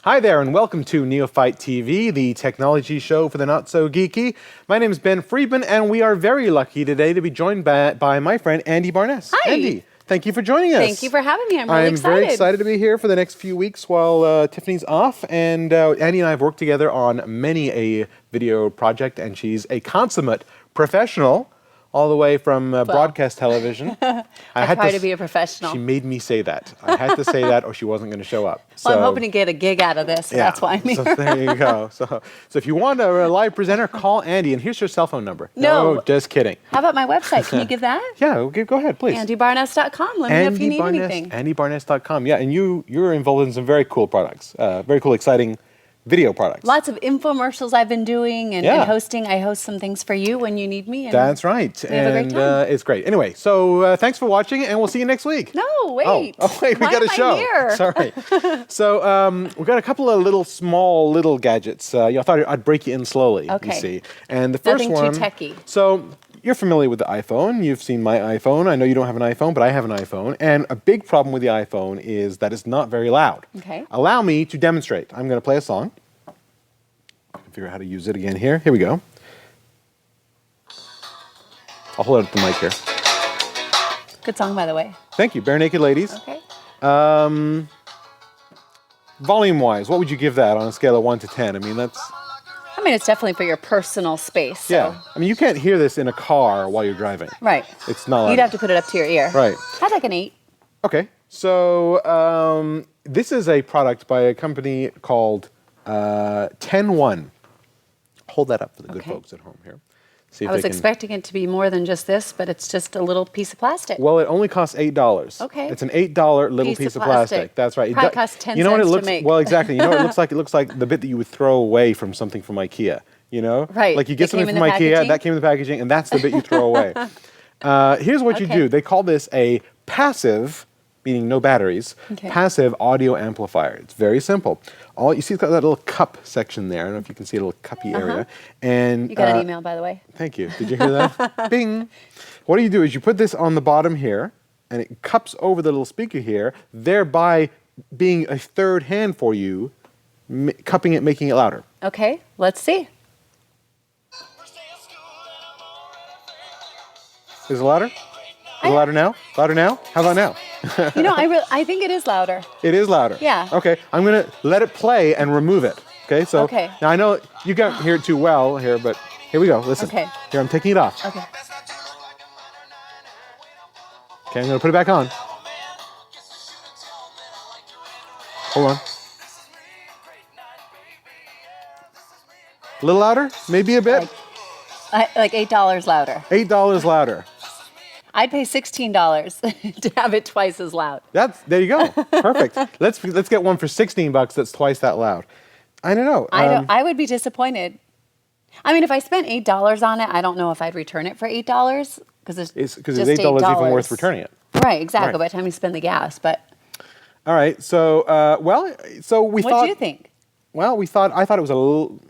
Hi there, and welcome to Neophyte TV, the technology show for the not-so-geeky. My name is Ben Friedman, and we are very lucky today to be joined by my friend Andy Barness. Hi. Andy, thank you for joining us. Thank you for having me. I'm really excited. I'm very excited to be here for the next few weeks while Tiffany's off. And Andy and I have worked together on many a video project, and she's a consummate professional, all the way from broadcast television. I try to be a professional. She made me say that. I had to say that or she wasn't going to show up. Well, I'm hoping to get a gig out of this, so that's why I'm here. So there you go. So if you want a live presenter, call Andy, and here's her cell phone number. No, just kidding. How about my website? Can you give that? Yeah, go ahead, please. AndyBarness.com. Let me know if you need anything. AndyBarness.com. Yeah, and you're involved in some very cool products, very cool, exciting video products. Lots of infomercials I've been doing and hosting. I host some things for you when you need me. And that's right. We have a great time. It's great. Anyway, so thanks for watching, and we'll see you next week. No, wait. Oh wait, we got a show. Here? Sorry. So we've got a couple of small little gadgets. I thought I'd break you in slowly. Okay. You see, and the first Nothing one. too techy. So you're familiar with the iPhone. You've seen my iPhone. I know you don't have an iPhone, but I have an iPhone. And a big problem with the iPhone is that it's not very loud. Okay. Allow me to demonstrate. I'm going to play a song. Figure out how to use it again here. Here we go. I'll hold up the mic here. Good song, by the way. Thank you. Bare Naked Ladies. Okay. Volume-wise, what would you give that on a scale of 1 to 10? I mean, it's definitely for your personal space. So. Yeah. I mean, you can't hear this in a car while you're driving. Right. It's not loud. You'd have to put it up to your ear. Right. I'd like an 8. Okay. So this is a product by a company called 10-1. Hold that up for the good folks at home here. See if I was expecting it to be more than just this, but it's just a little piece of plastic. Well, it only costs $8. Okay. It's an $8 little piece of plastic. That's right. Probably costs 10 you know what it cents looks to make. Well, exactly. You know what it looks like? It looks like the bit that you would throw away from something from IKEA. You know? Right. Like you get It something came from in the IKEA, packaging? that came in the packaging, and that's the bit you throw away. Here's what you do. They call this a passive, meaning no batteries, passive audio amplifier. It's very simple. All you see, it's got that little cup section there. I don't know if you can see a little cuppy area. And You got an email, by the way. thank you. Did you hear that? Bing. What you do is you put this on the bottom here, and it cups over the little speaker here, thereby being a third hand for you, cupping it, making it louder. Okay, let's see. Is it louder? Is it louder now? Louder now? How about now? You know, I think it is louder. It is louder. Yeah. Okay, I'm going to let it play and remove it. Okay, so now I know you can't hear it too well here, but here we go. Listen. Okay. Here, I'm taking it off. Okay. Okay, I'm going to put it back on. Hold on. A little louder? Maybe a bit? Like $8 louder. $8 louder. I'd pay $16 to have it twice as loud. There you go. Perfect. Let's get one for $16 that's twice that loud. I don't know. I would be disappointed. I mean, if I spent $8 on it, I don't know if I'd return it for $8 because it's $8 even worth returning it. Right, exactly. Right. By the time you spend the gas, but. All right. So we thought. What do you think? Well, I thought it was a little.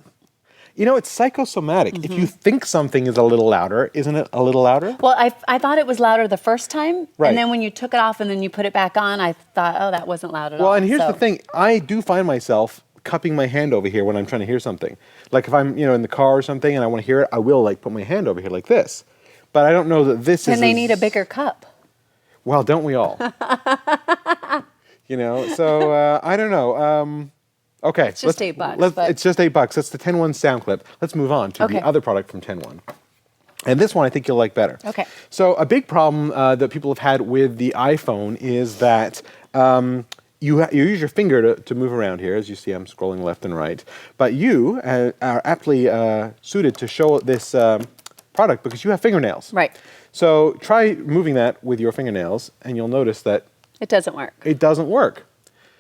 You know, it's psychosomatic. If you think something is a little louder, isn't it a little louder? Well, I thought it was louder the first time. Right. And then when you took it off and then you put it back on, I thought, oh, that wasn't loud at all. Well, and here's the thing. I do find myself cupping my hand over here when I'm trying to hear something. Like if I'm, in the car or something and I want to hear it, I will put my hand over here like this. But I don't know that this is... And they need a bigger cup. Well, don't we all? So I don't know. Okay. It's just $8. It's just $8. That's the 10-1 Soundclip. Let's move on to the other product from 10-1. And this one I think you'll like better. Okay. So a big problem that people have had with the iPhone is that you use your finger to move around here. As you see, I'm scrolling left and right. But you are aptly suited to show this product because you have fingernails. Right. So try moving that with your fingernails, and you'll notice that it doesn't work. It doesn't work.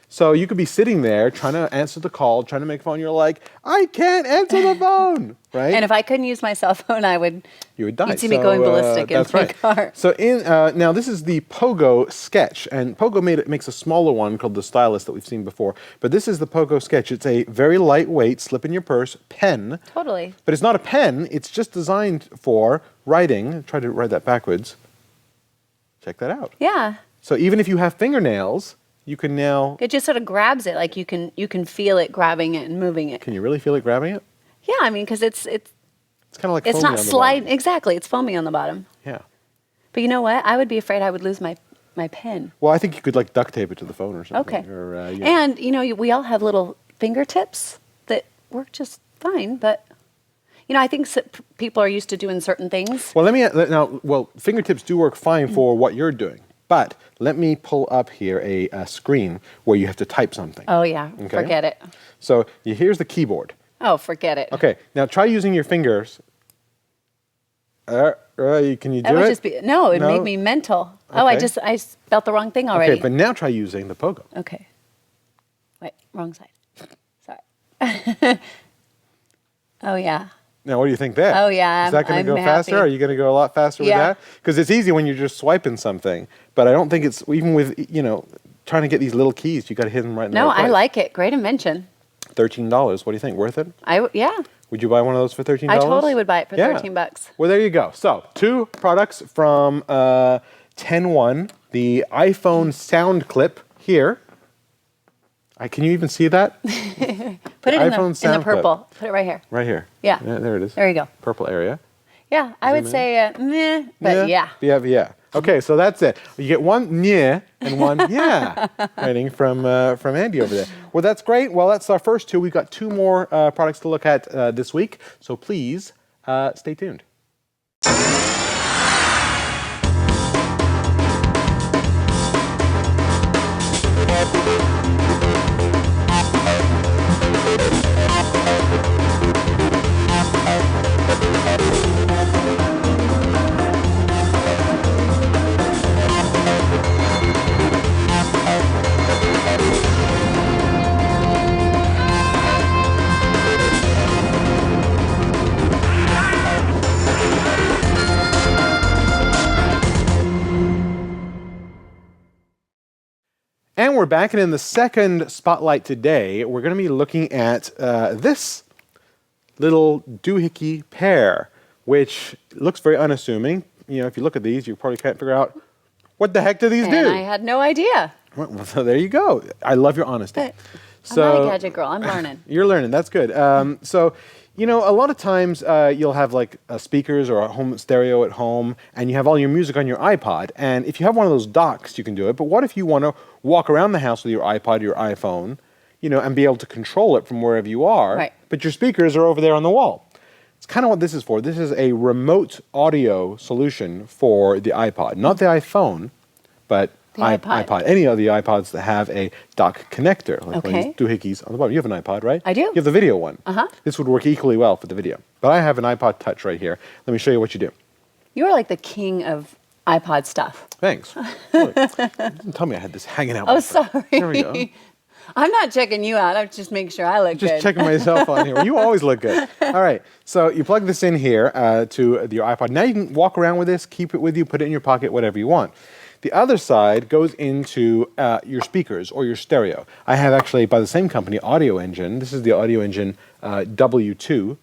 So you could be sitting there trying to answer the call, trying to make a phone. You're like, I can't answer the phone, right? And if I couldn't use my cell phone, you would die. You'd see me going ballistic in my car. So now this is the Pogo Sketch, and Pogo makes a smaller one called the Stylus that we've seen before. But this is the Pogo Sketch. It's a very lightweight, slip in your purse pen. Totally. But it's not a pen. It's just designed for writing. Try to write that backwards. Check that out. Yeah. So even if you have fingernails, you can now. It just sort of grabs it, like you can feel it grabbing it and moving it. Can you really feel it grabbing it? Yeah, I mean, because it's It's kind of like it's foamy not on the sliding. bottom. Exactly, it's foamy on the bottom. Yeah. But you know what? I would be afraid I would lose my pen. Well, I think you could like duct tape it to the phone or something. Okay. Or, And we all have little fingertips that work just fine, but I think people are used to doing certain things. Well, Well, fingertips do work fine for what you're doing, but let me pull up here a screen where you have to type something. Oh yeah, Okay. forget it. So here's the keyboard. Oh, forget it. Okay, now try using your fingers. Can you do That would it? just be it would make me mental. Oh, Okay. I spelt the wrong thing already. Okay, but now try using the pogo. Okay. Wait, wrong side. Sorry. Oh yeah. Now, what do you think there? Oh, yeah, Is that going I'm to go faster? happy. Are you going to go a lot faster with Yeah. that? Because it's easy when you're just swiping something, but I don't think it's, even with, trying to get these little keys, you got to hit them right in the No, right place. I like it. Great invention. $13. What do you think? Worth it? Yeah. Would you buy one of those for $13? I totally would buy it for Yeah. $13. Well, there you go. So, 2 products from 10-1, the iPhone Soundclip here. Can you even see that? Put it in iPhone in the Soundclip. purple. Put it right here. Right here. Yeah. There it is. There you go. Purple area. Yeah, I would say meh, but yeah. Yeah. Okay, so that's it. You get one yeah and one yeah rating from Andy over there. Well, that's great. Well, that's our first 2. We've got 2 more products to look at this week. So please stay tuned. And we're back, and in the second spotlight today, we're going to be looking at this little doohickey pair, which looks very unassuming. If you look at these, you probably can't figure out what the heck do these do. And I had no idea. Well, so there you go. I love your honesty. But I'm not a gadget girl. I'm learning. You're learning. That's good. A lot of times you'll have like speakers or a home stereo at home, and you have all your music on your iPod. And if you have one of those docks, you can do it. But what if you want to walk around the house with your iPod or your iPhone, and be able to control it from wherever you are, right. But your speakers are over there on the wall? It's kind of what this is for. This is a remote audio solution for the iPod. Not the iPhone, but the iPod. Any of the iPods that have a dock connector, like one of these doohickeys on the bottom. You have an iPod, right? I do. You have the video one. Uh-huh. This would work equally well for the video. But I have an iPod Touch right here. Let me show you what you do. You are like the king of iPod stuff. Thanks. Look, didn't tell me I had this hanging out. Oh, my front. sorry. There we go. I'm not checking you out. I'm just making sure I look good. Just checking myself on here. Well, you always look good. All right. So you plug this in here to your iPod. Now you can walk around with this, keep it with you, put it in your pocket, whatever you want. The other side goes into your speakers or your stereo. I have actually, by the same company, AudioEngine. This is the AudioEngine W2.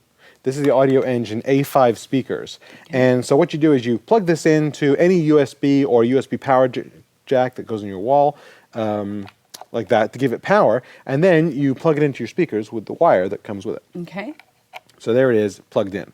This is the AudioEngine A5 speakers. And so what you do is you plug this into any USB or USB power jack that goes in your wall, like that, to give it power. And then you plug it into your speakers with the wire that comes with it. Okay. So there it is, plugged in.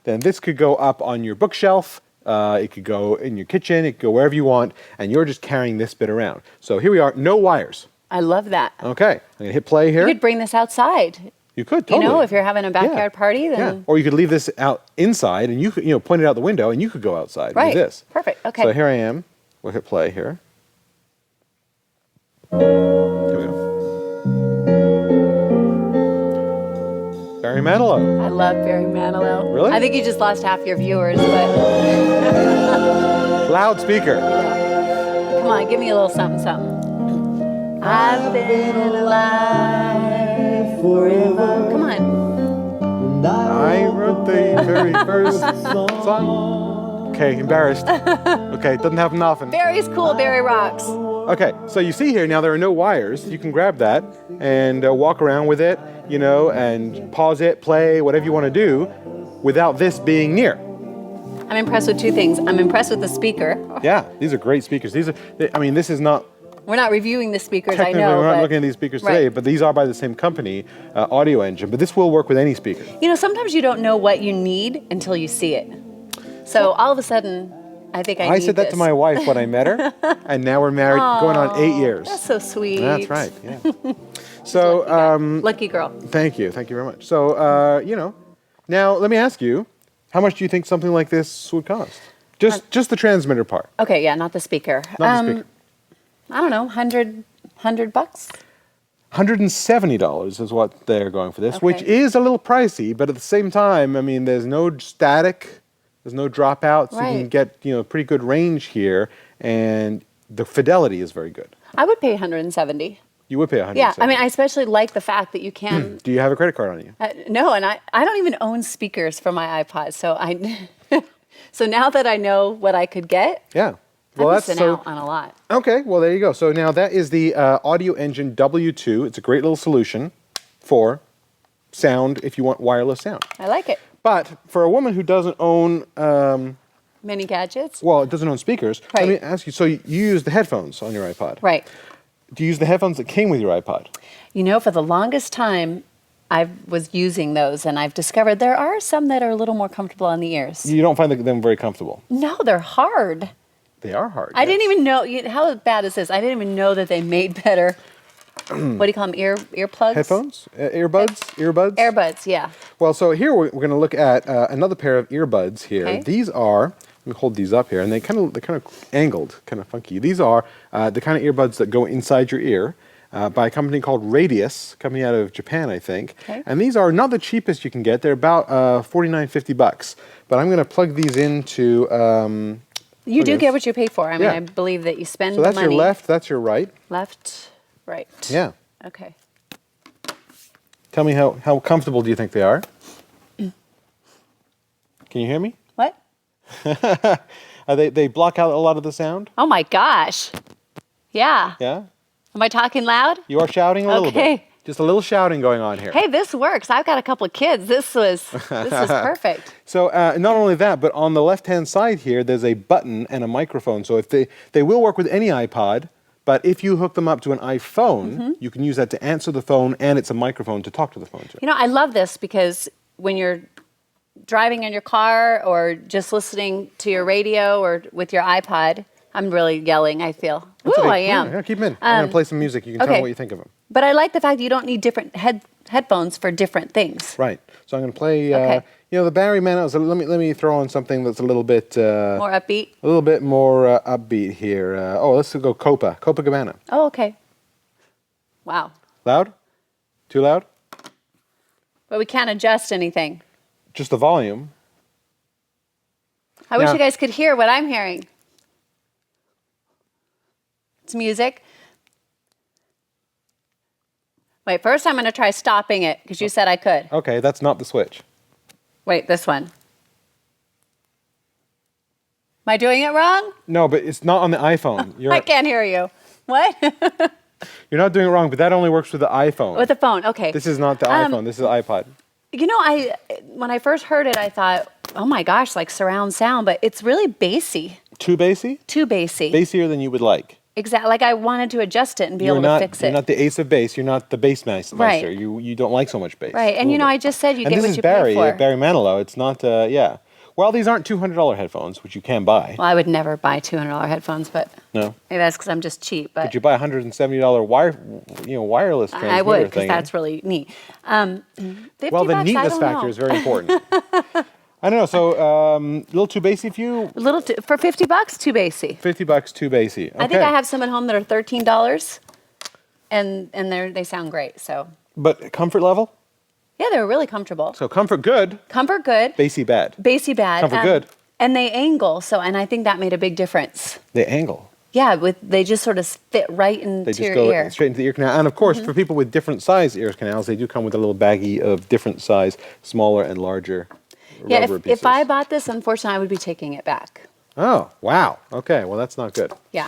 Then this could go up on your bookshelf. It could go in your kitchen. It could go wherever you want. And you're just carrying this bit around. So here we are, no wires. I love that. Okay, I'm going to hit play here. You could bring this outside. You could, totally. If you're having a backyard party, then... Yeah. Or you could leave this out inside, and you could, point it out the window, and you could go outside with this. Perfect. Okay. So here I am. We'll hit play here. Here we go. Barry Manilow. I love Barry Manilow. Really? I think you just lost half your viewers, but Loudspeaker. come on, give me a little something, something. I've been alive forever. Come on. I wrote the very first song. Okay, embarrassed. Okay, doesn't happen often. Barry's cool, Barry rocks. Okay, so you see here now there are no wires. You can grab that and walk around with it, and pause it, play, whatever you want to do without this being near. I'm impressed with 2 things. I'm impressed with the speaker. Yeah, these are great speakers. This is not We're not reviewing the speakers, I technically know. we're not but, looking at these speakers today, right. but these are by the same company, AudioEngine. But this will work with any speaker. You know, sometimes you don't know what you need until you see it. So all of a sudden, I think I need said that to my wife when I met her, and now we're married, going on 8 years. That's so sweet. That's right. Yeah. So, lucky girl. thank you very much. So, now let me ask you, how much do you think something like this would cost? Just the transmitter part. Okay, yeah, not the speaker. Not the speaker. I don't know, $100. $170 is what they're going for this, which Okay. is a little pricey, but at the same time, I mean, there's no static, there's no dropouts. You can Right. get, pretty good range here, and the fidelity is very good. I would pay 170. You would pay 170. Yeah, I mean, I especially like the fact that you can. Do you have a credit card on you? No, and I don't even own speakers for my iPod, so so now that I know what I could get, Yeah. I'm missing out on a lot. Okay, well, there you go. So now that is the AudioEngine W2. It's a great little solution for sound if you want wireless sound. I like it. But for a woman who doesn't own, Many gadgets. well, it doesn't own speakers, let me Right. ask you, so you use the headphones on your iPod. Right. Do you use the headphones that came with your iPod? You know, for the longest time, I was using those, and I've discovered there are some that are a little more comfortable on the ears. You don't find them very comfortable. No, they're hard. They are hard. I didn't yes. even know. How bad is this? I didn't even know that they made better. What do you call them? Earplugs? Headphones? Earbuds? Earbuds? Earbuds, yeah. Well, so here we're going to look at another pair of earbuds here. Okay. These are, let me hold these up here, and they're kind of angled, kind of funky. These are the kind of earbuds that go inside your ear by a company called Radius, company out of Japan, I think. Okay. And these are not the cheapest you can get. They're about $49.50. But I'm going to plug these into. You do yes. get what you pay for. I mean, Yeah. I believe that you spend So the that's money. your left, that's your right. Left, right. Yeah. Okay. Tell me how comfortable do you think they are? Can you hear me? What? They block out a lot of the sound? Oh my gosh. Yeah. Yeah? Am I talking loud? You are shouting a little Okay. bit. Just a little shouting going on here. Hey, this works. I've got a couple of kids. This was perfect. So not only that, but on the left-hand side here, there's a button and a microphone. So if they will work with any iPod, but if you hook them up to an iPhone, you can use that to answer the phone, and it's a microphone to talk to the phone to. You know, I love this because when you're driving in your car or just listening to your radio or with your iPod, I'm really yelling, I feel. That's Ooh, okay. I am. Yeah, keep them in. I'm going to play some music. You can tell okay. me what you think of them. But I like the fact that you don't need different headphones for different things. Right. So I'm going to play, Okay. the Barry Manilow. So let me throw on something that's a little bit... More upbeat. A little bit more upbeat here. Let's go Copacabana. Oh, okay. Wow. Loud? Too loud? But we can't adjust anything. Just the volume. I wish Now- you guys could hear what I'm hearing. It's music. Wait, first I'm going to try stopping it because you said I could. Okay, that's not the switch. Wait, this one. Am I doing it wrong? No, but it's not on the iPhone. I can't hear you. What? You're not doing it wrong, but that only works with the iPhone. With the phone, okay. This is not the iPhone. This is the iPod. You know, when I first heard it, I thought, oh my gosh, like surround sound, but it's really bassy. Too bassy? Too bassy. Bassier than you would like. Exactly. Like I wanted to adjust it and be able to fix it. You're not the ace of bass. You're not the bass master. Right. You don't like so much bass. Right. And you know, I just said you and get this what is you Barry, pay for. Barry Manilow. It's not, yeah. Well, these aren't $200 headphones, which you can buy. Well, I would never buy $200 headphones, but No. maybe that's because I'm just cheap. But Could you buy a $170 wireless transmitter I would, because thing? that's really neat. 50 Well, the bucks, I neatness don't factor know. is very important. I don't know. So a little too bassy for you? A little for 50 bucks, too bassy. $50 too bassy. Okay. I think I have some at home that are $13, and they sound great. So But comfort level? yeah, they're really comfortable. So comfort good, Comfort good, bassy bad. bassy bad, Comfort good. and they angle. And I think that made a big difference. They angle. Yeah, they just sort of fit right into They just your go ear. straight into the ear canal. And of course, for people with different size ear canals, they do come with a little baggie of different size, smaller and larger Yeah, rubber pieces. if I bought this, unfortunately, I would be taking it back. Oh, wow. Okay, well, that's not good. Yeah.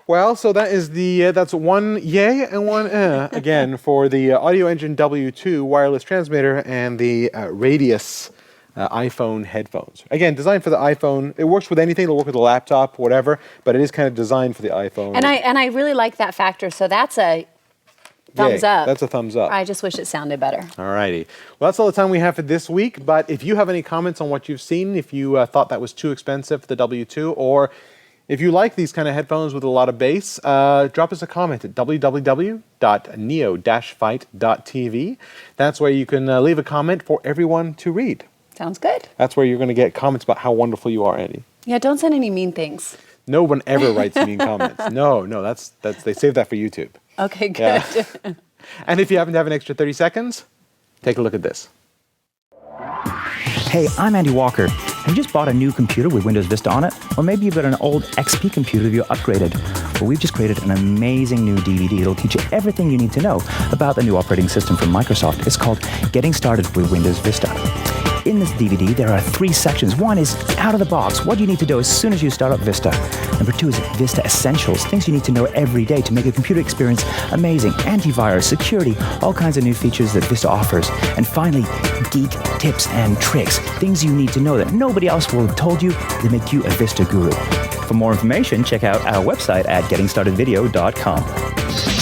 Well, so that is that's one yay and one again for the AudioEngine W2 wireless transmitter and the Radius iPhone headphones. Again, designed for the iPhone. It works with anything. It'll work with a laptop, whatever, but it is kind of designed for the iPhone. And I really like that factor. So that's a thumbs Yay. up. That's a thumbs up. I just wish it sounded better. All righty. Well, that's all the time we have for this week. But if you have any comments on what you've seen, if you thought that was too expensive for the W2, or if you like these kind of headphones with a lot of bass, drop us a comment at www.neo-fight.tv. That's where you can leave a comment for everyone to read. Sounds good. That's where you're going to get comments about how wonderful you are, Andy. Yeah, don't send any mean things. No one ever writes mean comments. No, that's they save that for YouTube. Okay, good. Yeah. And if you happen to have an extra 30 seconds, take a look at this. Hey, I'm Andy Walker. Have you just bought a new computer with Windows Vista on it? Or maybe you've got an old XP computer that you upgraded. Well, we've just created an amazing new DVD. It'll teach you everything you need to know about the new operating system from Microsoft. It's called Getting Started with Windows Vista. In this DVD, there are 3 sections. One is out of the box, what you need to know as soon as you start up Vista. Number 2 is Vista Essentials, things you need to know every day to make a computer experience amazing. Antivirus, security, all kinds of new features that Vista offers. And finally, geek tips and tricks, things you need to know that nobody else will have told you to make you a Vista guru. For more information, check out our website at gettingstartedvideo.com.